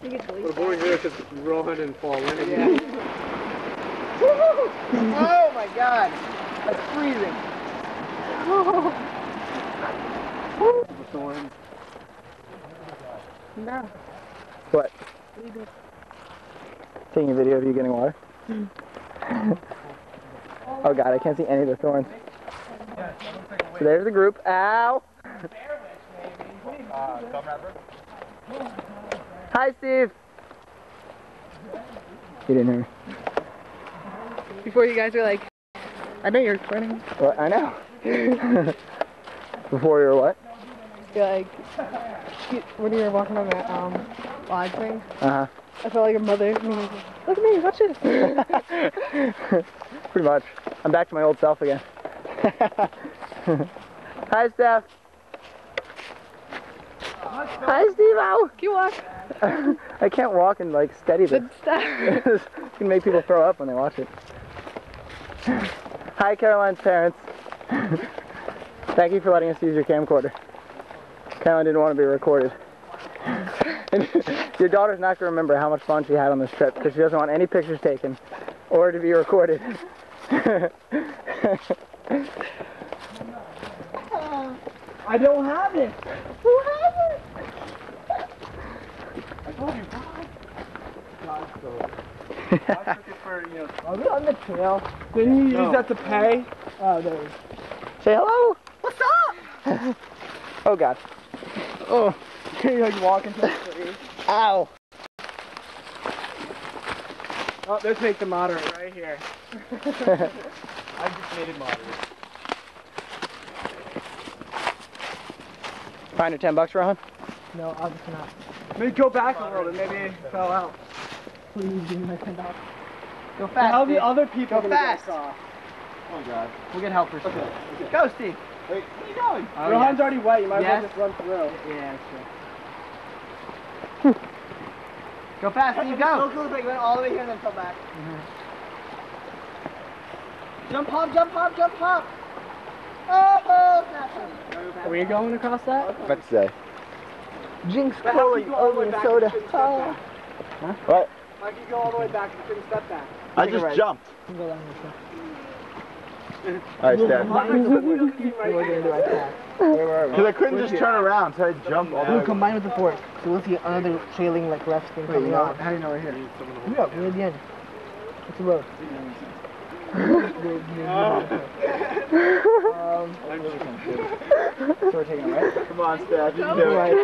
The boys here just run and fall in again. Oh my god! That's freezing. The thorns. No. What? Taking a video of you getting water? Oh god, I can't see any of the thorns. So there's the group. Ow! Hi, Steve! You didn't hear me. Before you guys were like, I know you're recording. What? I know. Before you were what? You're like, when you were walking on that lodge thing, Uh-huh. I felt like a mother. And I was like, look at me, watch this. Pretty much. I'm back to my old self again. Hi, Steph. Hi, Steve-o. Can you walk? I can't walk and like steady this. Good stuff. It can make people throw up when they watch it. Hi, Caroline's parents. Thank you for letting us use your camcorder. Caroline didn't want to be recorded. And your daughter's not going to remember how much fun she had on this trip because she doesn't want any pictures taken or to be recorded. I don't have it. Who has it? I told you. Are we on the trail? Didn't you use that to pay? Oh, there we go. Say hello. What's up? Oh God. Oh. You're like walking to the tree. Ow. Oh, let's make the moderate right here. I just made it moderate. Find your $10, Rohan? No, I'll just not. Maybe go back a little bit. Maybe it fell out. Please give me my $10. Go fast. How the other people Go fast. Oh God. We'll get helpers. Okay. Go, Steve. Wait. Where are you going? Oh, Rohan's yeah. already wet. You might Yes. as well just run through. Yeah, that's true. Go fast, Steve, go. So cool if they went all the way here and then come back. Jump, hop, jump, hop, jump, hop. Oh, are we going across that? What's that? Jinx But how can you go all the way back if you shouldn't step back? What? How can you go all the way back if you shouldn't step back? I just jumped. Go down this way. Alright, Steph. Because I couldn't just turn around, so I jumped all the We'll way. combine with the fork. So we'll see another trailing like left thing coming on. How do you know we're here? Yeah, we're at the end. It's the road. So we're taking it right? Come on, Steph, you can do Right. it.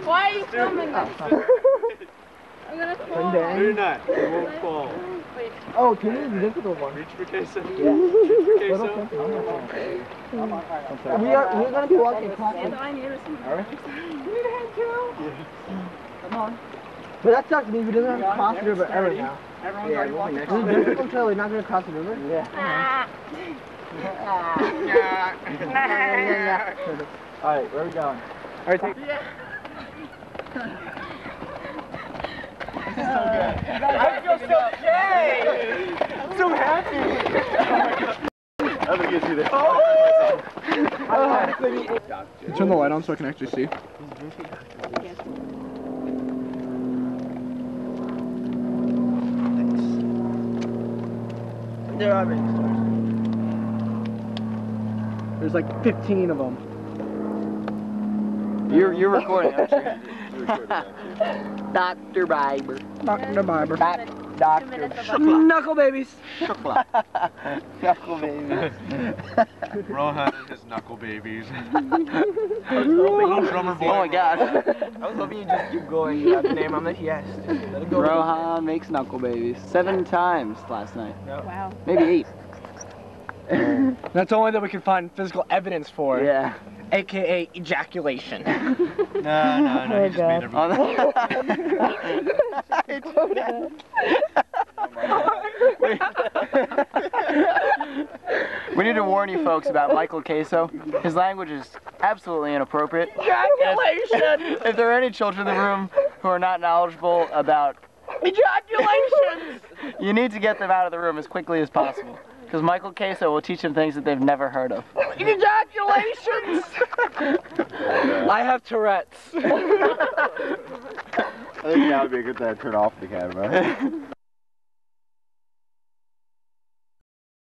Why are you filming this? I'm gonna fall. No, you're not. You won't fall. Oh, can you look at the one? Reach for queso. Yeah. Queso. We're gonna be walking across it. I need a Come on. But that sucks. Means we don't have to cross the river ever now. Everyone's already walking next This is different until we're not gonna cross the river. Yeah. Alright, where are we going? Alright, take I feel so gay! I'm so happy! I'm gonna get you there. Turn the light on so I can actually see. There are many stores. There's like 15 of them. You're recording, aren't you? Dr. Biber. Dr. Barber. Dr. Knuckle babies. Knuckle babies. Rohan and his knuckle babies. Drummer boy. Oh my gosh. I was hoping you'd just keep going. You have the name on the yes. Let it go. Rohan makes knuckle babies 7 times last night. Wow. Maybe 8. That's only that we can find physical evidence for. Yeah. AKA ejaculation. No, you just made it. On the We need to warn you folks about Michael Queso. His language is absolutely inappropriate. Ejaculation! If there are any children in the room who are not knowledgeable about Ejaculations! you need to get them out of the room as quickly as possible. Because Michael Queso will teach them things that they've never heard of. Ejaculations! I have Tourette's. I think that would be a good time to turn off the camera.